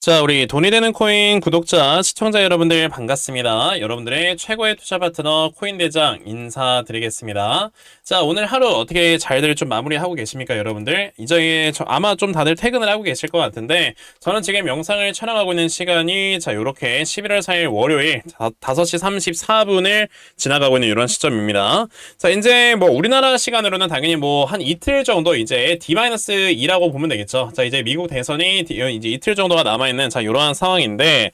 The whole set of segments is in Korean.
자, 우리 돈이 되는 코인 구독자, 시청자 여러분들 반갑습니다. 여러분들의 최고의 투자 파트너 코인대장 인사드리겠습니다. 자, 오늘 하루 어떻게 잘들 좀 마무리하고 계십니까, 여러분들? 이제 아마 좀 다들 퇴근을 하고 계실 것 같은데, 저는 지금 영상을 촬영하고 있는 시간이 자, 요렇게 11월 4일 월요일 5시 34분을 지나가고 있는 이런 시점입니다. 자, 이제 뭐 우리나라 시간으로는 당연히 뭐 한 이틀 정도 이제 D-2라고 보면 되겠죠. 자, 이제 미국 대선이 이제 이틀 정도가 남아있는 자, 이러한 상황인데,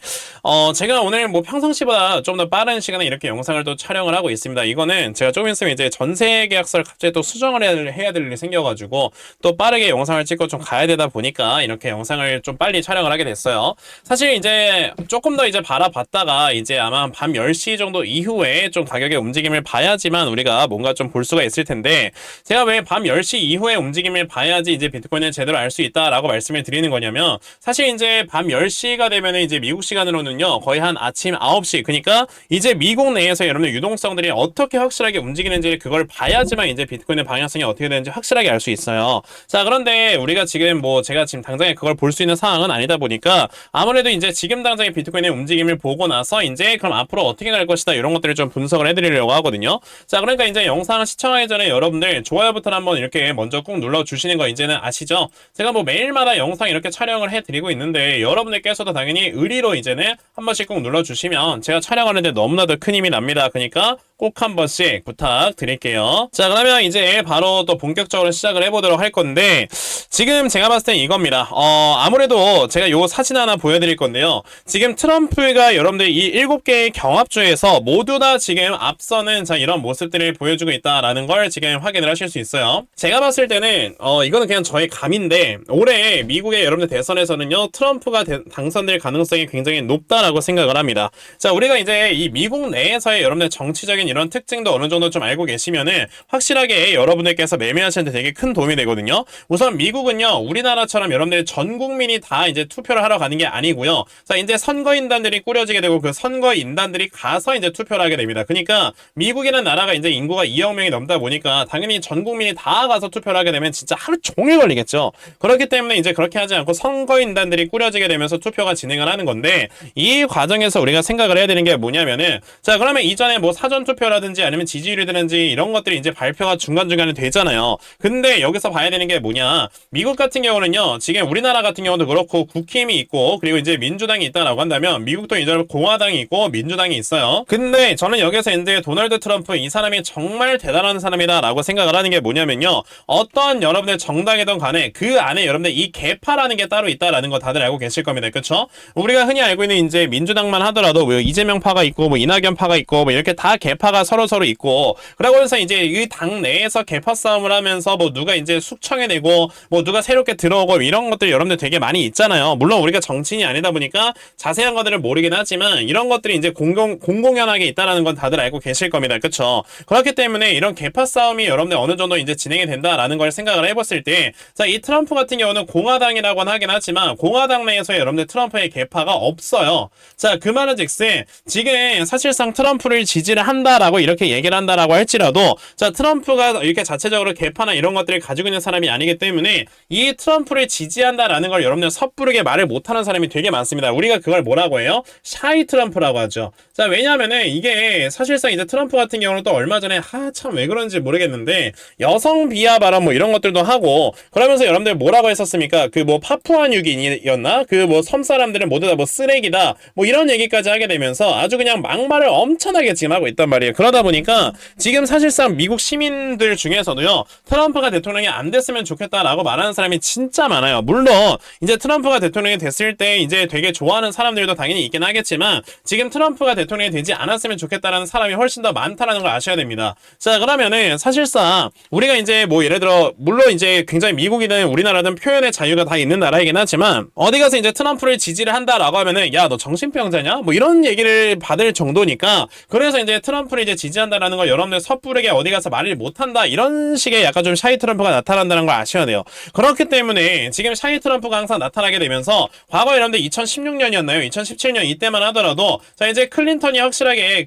제가 오늘 뭐 평상시보다 좀 더 빠른 시간에 이렇게 영상을 또 촬영을 하고 있습니다. 이거는 제가 조금 있으면 이제 전세 계약서를 갑자기 또 수정을 해야 될 일이 생겨가지고, 또 빠르게 영상을 찍고 좀 가야 되다 보니까 이렇게 영상을 좀 빨리 촬영을 하게 됐어요. 사실 이제 조금 더 이제 바라봤다가 이제 아마 밤 10시 정도 이후에 좀 가격의 움직임을 봐야지만 우리가 뭔가 좀 볼 수가 있을 텐데, 제가 왜 밤 10시 이후에 움직임을 봐야지 이제 비트코인을 제대로 알 수 있다라고 말씀을 드리는 거냐면, 사실 이제 밤 10시가 되면 이제 미국 시간으로는요, 거의 한 아침 9시, 그러니까 이제 미국 내에서 여러분들 유동성들이 어떻게 확실하게 움직이는지 그걸 봐야지만 이제 비트코인의 방향성이 어떻게 되는지 확실하게 알 수 있어요. 자, 그런데 우리가 지금 뭐 제가 지금 당장에 그걸 볼 수 있는 상황은 아니다 보니까 아무래도 이제 지금 당장에 비트코인의 움직임을 보고 나서 이제 그럼 앞으로 어떻게 갈 것이다 이런 것들을 좀 분석을 해드리려고 하거든요. 자, 그러니까 이제 영상을 시청하기 전에 여러분들 좋아요부터 한번 이렇게 먼저 꾹 눌러주시는 거 이제는 아시죠? 제가 뭐 매일마다 영상 이렇게 촬영을 해드리고 있는데 여러분들께서도 당연히 의리로 이제는 한 번씩 꼭 눌러주시면 제가 촬영하는데 너무나도 큰 힘이 납니다. 그러니까 꼭 한 번씩 부탁드릴게요. 자, 그러면 이제 바로 또 본격적으로 시작을 해보도록 할 건데, 지금 제가 봤을 땐 이겁니다. 아무래도 제가 요 사진 하나 보여드릴 건데요. 지금 트럼프가 여러분들 이 7개의 경합주에서 모두 다 지금 앞서는 자, 이런 모습들을 보여주고 있다라는 걸 지금 확인을 하실 수 있어요. 제가 봤을 때는 이거는 그냥 저의 감인데, 올해 미국의 여러분들 대선에서는요, 트럼프가 당선될 가능성이 굉장히 높다라고 생각을 합니다. 자, 우리가 이제 이 미국 내에서의 여러분들 정치적인 이런 특징도 어느 정도 좀 알고 계시면은 확실하게 여러분들께서 매매하시는데 되게 큰 도움이 되거든요. 우선 미국은요, 우리나라처럼 여러분들 전 국민이 다 이제 투표를 하러 가는 게 아니고요. 자, 이제 선거인단들이 꾸려지게 되고 그 선거인단들이 가서 이제 투표를 하게 됩니다. 그러니까 미국이라는 나라가 이제 인구가 2억 명이 넘다 보니까 당연히 전 국민이 다 가서 투표를 하게 되면 진짜 하루 종일 걸리겠죠. 그렇기 때문에 이제 그렇게 하지 않고 선거인단들이 꾸려지게 되면서 투표가 진행을 하는 건데, 이 과정에서 우리가 생각을 해야 되는 게 뭐냐면은, 자, 그러면 이전에 뭐 사전 투표라든지 아니면 지지율이라든지 이런 것들이 이제 발표가 중간중간에 되잖아요. 근데 여기서 봐야 되는 게 뭐냐, 미국 같은 경우는요, 지금 우리나라 같은 경우도 그렇고 국힘이 있고 그리고 이제 민주당이 있다라고 한다면 미국도 이제 공화당이 있고 민주당이 있어요. 근데 저는 여기서 이제 도널드 트럼프 이 사람이 정말 대단한 사람이다라고 생각을 하는 게 뭐냐면요, 어떠한 여러분의 정당이든 간에 그 안에 여러분들 이 계파라는 게 따로 있다라는 거 다들 알고 계실 겁니다. 그쵸? 우리가 흔히 알고 있는 이제 민주당만 하더라도 뭐 이재명파가 있고 뭐 이낙연파가 있고 뭐 이렇게 다 계파가 서로 있고, 그러고 해서 이제 이 당 내에서 계파 싸움을 하면서 뭐 누가 이제 숙청해내고 뭐 누가 새롭게 들어오고 이런 것들 여러분들 되게 많이 있잖아요. 물론 우리가 정치인이 아니다 보니까 자세한 것들을 모르긴 하지만 이런 것들이 이제 공공연하게 있다라는 건 다들 알고 계실 겁니다. 그쵸? 그렇기 때문에 이런 계파 싸움이 여러분들 어느 정도 이제 진행이 된다라는 걸 생각을 해봤을 때, 자, 이 트럼프 같은 경우는 공화당이라고는 하긴 하지만 공화당 내에서 여러분들 트럼프의 계파가 없어요. 자, 그 말은 즉슨 지금 사실상 트럼프를 지지를 한다라고 이렇게 얘기를 한다라고 할지라도, 자, 트럼프가 이렇게 자체적으로 계파나 이런 것들을 가지고 있는 사람이 아니기 때문에 이 트럼프를 지지한다라는 걸 여러분들 섣부르게 말을 못하는 사람이 되게 많습니다. 우리가 그걸 뭐라고 해요? 샤이 트럼프라고 하죠. 자, 왜냐하면은 이게 사실상 이제 트럼프 같은 경우는 또 얼마 전에 참 왜 그런지 모르겠는데 여성 비하 발언 뭐 이런 것들도 하고, 그러면서 여러분들 뭐라고 했었습니까? 그 뭐 파푸아 뉴기니였나? 그 뭐 섬 사람들은 모두 다 뭐 쓰레기다 뭐 이런 얘기까지 하게 되면서 아주 그냥 막말을 엄청나게 지금 하고 있단 말이에요. 그러다 보니까 지금 사실상 미국 시민들 중에서도요, 트럼프가 대통령이 안 됐으면 좋겠다라고 말하는 사람이 진짜 많아요. 물론 이제 트럼프가 대통령이 됐을 때 이제 되게 좋아하는 사람들도 당연히 있긴 하겠지만, 지금 트럼프가 대통령이 되지 않았으면 좋겠다라는 사람이 훨씬 더 많다라는 걸 아셔야 됩니다. 자, 그러면은 사실상 우리가 이제 뭐 예를 들어 물론 이제 굉장히 미국이든 우리나라든 표현의 자유가 다 있는 나라이긴 하지만, 어디 가서 이제 트럼프를 지지를 한다라고 하면은 야, 너 정신병자냐? 뭐 이런 얘기를 받을 정도니까, 그래서 이제 트럼프 트럼프를 이제 지지한다라는 걸 여러분들 섣부르게 어디 가서 말을 못한다 이런 식의 약간 좀 샤이 트럼프가 나타난다는 걸 아셔야 돼요. 그렇기 때문에 지금 샤이 트럼프가 항상 나타나게 되면서 과거 여러분들 2016년이었나요? 2017년 이때만 하더라도 자 이제 클린턴이 확실하게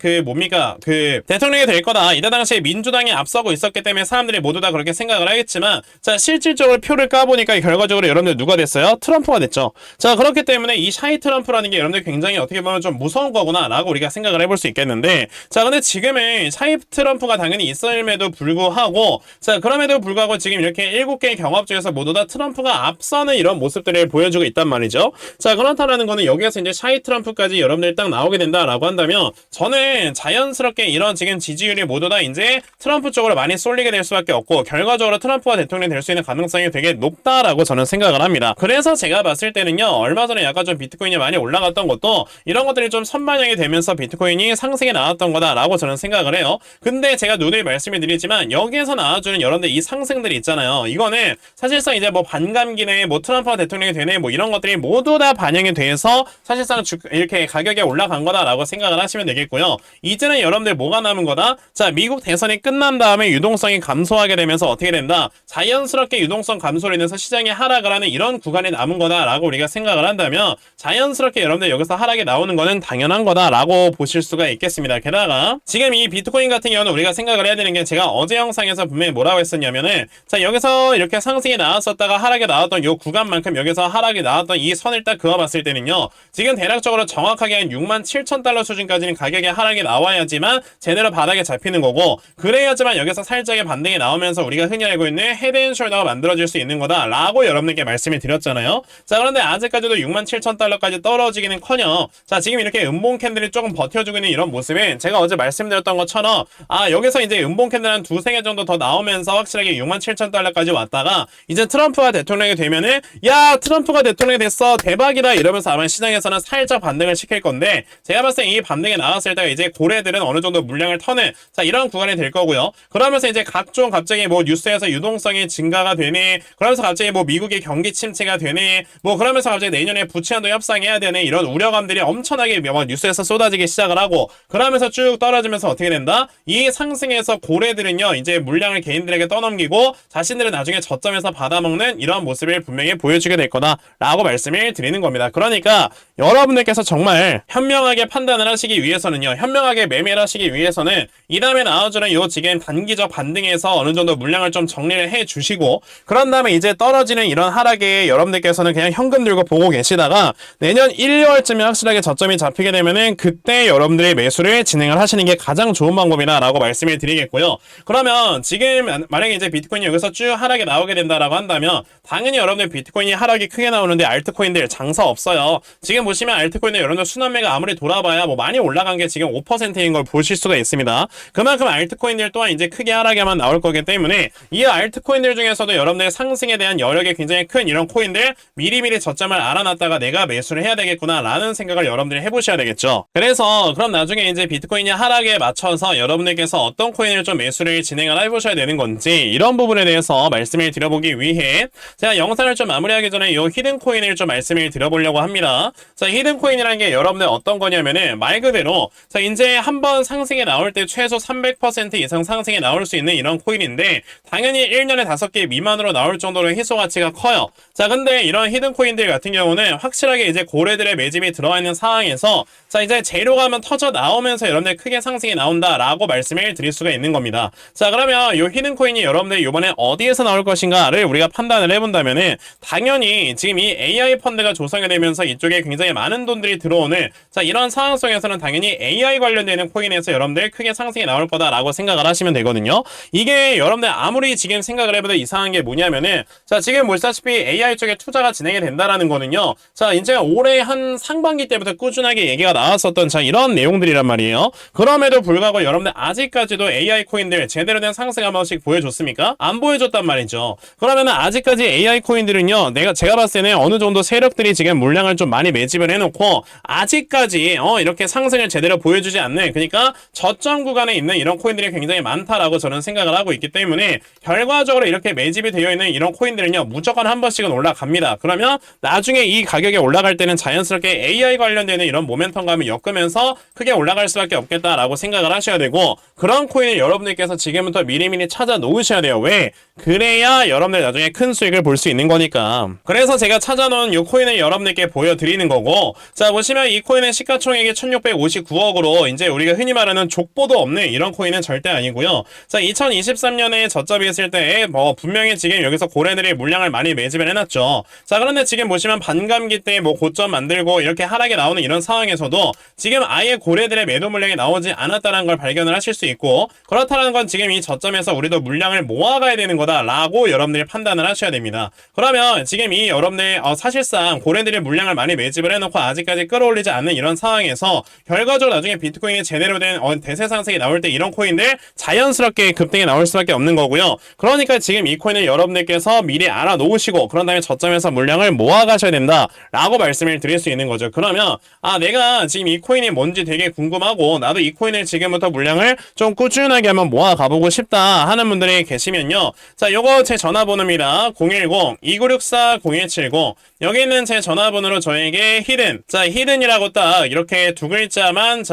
대통령이 될 거다. 이때 당시에 민주당이 앞서고 있었기 때문에 사람들이 모두 다 그렇게 생각을 하겠지만 자 실질적으로 표를 까보니까 결과적으로 여러분들 누가 됐어요? 트럼프가 됐죠. 자 그렇기 때문에 이 샤이 트럼프라는 게 여러분들 굉장히 어떻게 보면 좀 무서운 거구나 라고 우리가 생각을 해볼 수 있겠는데 자 근데 지금은 샤이 트럼프가 당연히 있음에도 불구하고 자 그럼에도 불구하고 지금 이렇게 7개의 경합 중에서 모두 다 트럼프가 앞서는 이런 모습들을 보여주고 있단 말이죠. 자 그렇다라는 거는 여기에서 이제 샤이 트럼프까지 여러분들 딱 나오게 된다라고 한다면 저는 자연스럽게 이런 지금 지지율이 모두 다 이제 트럼프 쪽으로 많이 쏠리게 될 수밖에 없고 결과적으로 트럼프가 대통령이 될 수 있는 가능성이 되게 높다라고 저는 생각을 합니다. 그래서 제가 봤을 때는요 얼마 전에 약간 좀 비트코인이 많이 올라갔던 것도 이런 것들이 좀 선반영이 되면서 비트코인이 상승에 나왔던 거다라고 저는 생각을 해요. 근데 제가 누누이 말씀을 드리지만 여기에서 나와주는 여러분들 이 상승들이 있잖아요. 이거는 사실상 이제 뭐 반감기네 뭐 트럼프가 대통령이 되네 뭐 이런 것들이 모두 다 반영이 돼서 사실상 이렇게 가격이 올라간 거다라고 생각을 하시면 되겠고요. 이제는 여러분들 뭐가 남은 거다? 자 미국 대선이 끝난 다음에 유동성이 감소하게 되면서 어떻게 된다? 자연스럽게 유동성 감소로 인해서 시장이 하락을 하는 이런 구간이 남은 거다라고 우리가 생각을 한다면 자연스럽게 여러분들 여기서 하락이 나오는 거는 당연한 거다라고 보실 수가 있겠습니다. 게다가 지금 이 비트코인 같은 경우는 우리가 생각을 해야 되는 게 제가 어제 영상에서 분명히 뭐라고 했었냐면은 자 여기서 이렇게 상승이 나왔었다가 하락이 나왔던 요 구간만큼 여기서 하락이 나왔던 이 선을 딱 그어봤을 때는요 지금 대략적으로 정확하게 한 67,000달러 수준까지는 가격의 하락이 나와야지만 제대로 바닥에 잡히는 거고 그래야지만 여기서 살짝의 반등이 나오면서 우리가 흔히 알고 있는 헤드앤숄더가 만들어질 수 있는 거다 라고 여러분들께 말씀을 드렸잖아요. 자 그런데 아직까지도 67,000달러까지 떨어지기는커녕 자 지금 이렇게 음봉 캔들이 조금 버텨주고 있는 이런 모습은 제가 어제 말씀드렸던 것처럼 여기서 이제 음봉 캔들 한 두세 개 정도 더 나오면서 확실하게 67,000달러까지 왔다가 이제 트럼프가 대통령이 되면은 야 트럼프가 대통령이 됐어 대박이다 이러면서 아마 시장에서는 살짝 반등을 시킬 건데 제가 봤을 때 이 반등이 나왔을 때 이제 고래들은 어느 정도 물량을 터는 자 이런 구간이 될 거고요. 그러면서 이제 각종 갑자기 뭐 뉴스에서 유동성이 증가가 되네 그러면서 갑자기 뭐 미국의 경기 침체가 되네 뭐 그러면서 갑자기 내년에 부채한도 협상해야 되네 이런 우려감들이 엄청나게 뉴스에서 쏟아지기 시작을 하고 그러면서 쭉 떨어지면서 어떻게 된다? 이 상승에서 고래들은요 이제 물량을 개인들에게 떠넘기고 자신들은 나중에 저점에서 받아먹는 이런 모습을 분명히 보여주게 될 거다라고 말씀을 드리는 겁니다. 그러니까 여러분들께서 정말 현명하게 판단을 하시기 위해서는요 현명하게 매매를 하시기 위해서는 이 다음에 나와주는 요 지금 단기적 반등에서 어느 정도 물량을 좀 정리를 해 주시고 그런 다음에 이제 떨어지는 이런 하락에 여러분들께서는 그냥 현금 들고 보고 계시다가 내년 1, 2월쯤에 확실하게 저점이 잡히게 되면은 그때 여러분들의 매수를 진행을 하시는 게 가장 좋은 방법이다라고 말씀을 드리겠고요. 그러면 지금 만약에 이제 비트코인이 여기서 쭉 하락이 나오게 된다라고 한다면 당연히 여러분들 비트코인이 하락이 크게 나오는데 알트코인들 장사 없어요. 지금 보시면 알트코인의 여러분들 순환매가 아무리 돌아봐야 뭐 많이 올라간 게 지금 5%인 걸 보실 수가 있습니다. 그만큼 알트코인들 또한 이제 크게 하락에만 나올 거기 때문에 이 알트코인들 중에서도 여러분들의 상승에 대한 여력이 굉장히 큰 이런 코인들 미리미리 저점을 알아놨다가 내가 매수를 해야 되겠구나 라는 생각을 여러분들이 해보셔야 되겠죠. 그래서 그럼 나중에 이제 비트코인이 하락에 맞춰서 여러분들께서 어떤 코인을 좀 매수를 진행을 해보셔야 되는 건지 이런 부분에 대해서 말씀을 드려보기 위해 제가 영상을 좀 마무리하기 전에 이 히든 코인을 좀 말씀을 드려보려고 합니다. 자 히든 코인이라는 게 여러분들 어떤 거냐면은 말 그대로 자 이제 한번 상승에 나올 때 최소 300% 이상 상승에 나올 수 있는 이런 코인인데 당연히 1년에 5개 미만으로 나올 정도로 희소 가치가 커요. 자 근데 이런 히든 코인들 같은 경우는 확실하게 이제 고래들의 매집이 들어와 있는 상황에서 자 이제 재료가 한번 터져 나오면서 여러분들 크게 상승이 나온다라고 말씀을 드릴 수가 있는 겁니다. 자 그러면 이 히든 코인이 여러분들 이번에 어디에서 나올 것인가를 우리가 판단을 해본다면은 당연히 지금 이 AI 펀드가 조성이 되면서 이쪽에 굉장히 많은 돈들이 들어오는 자 이런 상황 속에서는 당연히 AI 관련되는 코인에서 여러분들 크게 상승이 나올 거다라고 생각을 하시면 되거든요. 이게 여러분들 아무리 지금 생각을 해봐도 이상한 게 뭐냐면은 자 지금 보시다시피 AI 쪽에 투자가 진행이 된다라는 거는요. 자 이제 올해 한 상반기 때부터 꾸준하게 얘기가 나왔었던 자 이런 내용들이란 말이에요. 그럼에도 불구하고 여러분들 아직까지도 AI 코인들 제대로 된 상승 한 번씩 보여줬습니까? 안 보여줬단 말이죠. 그러면은 아직까지 AI 코인들은요 제가 봤을 때는 어느 정도 세력들이 지금 물량을 좀 많이 매집을 해놓고 아직까지 이렇게 상승을 제대로 보여주지 않는 그러니까 저점 구간에 있는 이런 코인들이 굉장히 많다라고 저는 생각을 하고 있기 때문에 결과적으로 이렇게 매집이 되어 있는 이런 코인들은요 무조건 한 번씩은 올라갑니다. 그러면 나중에 이 가격이 올라갈 때는 자연스럽게 AI 관련되는 이런 모멘텀감을 엮으면서 크게 올라갈 수밖에 없겠다라고 라고 생각을 하셔야 되고, 그런 코인을 여러분들께서 지금부터 미리미리 찾아 놓으셔야 돼요. 왜? 그래야 여러분들 나중에 큰 수익을 볼 수 있는 거니까. 그래서 제가 찾아놓은 이 코인을 여러분들께 보여드리는 거고, 자 보시면 이 코인은 시가총액이 1659억으로 이제 우리가 흔히 말하는 족보도 없는 이런 코인은 절대 아니고요. 자 2023년에 저점이 있을 때 뭐 분명히 지금 여기서 고래들이 물량을 많이 매집을 해놨죠. 자 그런데 지금 보시면 반감기 때 뭐 고점 만들고 이렇게 하락이 나오는 이런 상황에서도 지금 아예 고래들의 매도 물량이 나오지 않았다는 걸 발견을 하실 수 있고, 그렇다는 건 지금 이 저점에서 우리도 물량을 모아가야 되는 거다라고 여러분들이 판단을 하셔야 됩니다. 그러면 지금 이 여러분들 사실상 고래들이 물량을 많이 매집을 해놓고 아직까지 끌어올리지 않는 이런 상황에서 결과적으로 나중에 비트코인이 제대로 된 대세 상승이 나올 때 이런 코인들 자연스럽게 급등이 나올 수밖에 없는 거고요. 그러니까 지금 이 코인을 여러분들께서 미리 알아놓으시고 그런 다음에 저점에서 물량을 모아가셔야 된다라고 말씀을 드릴 수 있는 거죠. 그러면 내가 지금 이 코인이 뭔지 되게 궁금하고 나도 이 코인을 지금부터 물량을 좀 꾸준하게 한번 모아가보고 싶다 하는 분들이 계시면요. 자 요거 제 전화번호입니다. 010-2964-0170. 여기 있는 제 전화번호로 저에게 히든이라고 딱 이렇게 두 글자만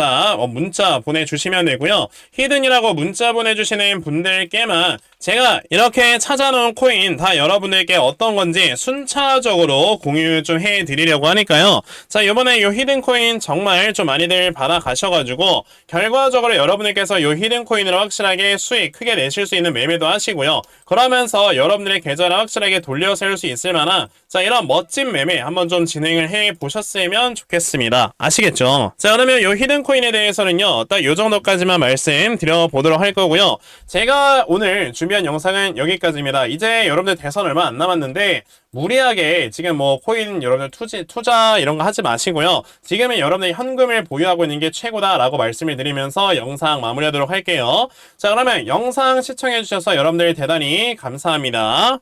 문자 보내주시면 되고요. 히든이라고 문자 보내주시는 분들께만 제가 이렇게 찾아놓은 코인 다 여러분들께 어떤 건지 순차적으로 공유 좀 해드리려고 하니까요. 자 이번에 요 히든코인 정말 좀 많이들 받아가셔가지고 결과적으로 여러분들께서 요 히든코인으로 확실하게 수익 크게 내실 수 있는 매매도 하시고요. 그러면서 여러분들의 계좌를 확실하게 돌려세울 수 있을 만한 이런 멋진 매매 한번 좀 진행을 해보셨으면 좋겠습니다. 아시겠죠? 자 그러면 요 히든코인에 대해서는요 딱 요 정도까지만 말씀드려보도록 할 거고요. 제가 오늘 준비한 영상은 여기까지입니다. 이제 여러분들 대선 얼마 안 남았는데 무리하게 지금 뭐 코인 여러분들 투자 이런 거 하지 마시고요. 지금은 여러분들이 현금을 보유하고 있는 게 최고다라고 말씀을 드리면서 영상 마무리하도록 할게요. 자 그러면 영상 시청해주셔서 여러분들 대단히 감사합니다.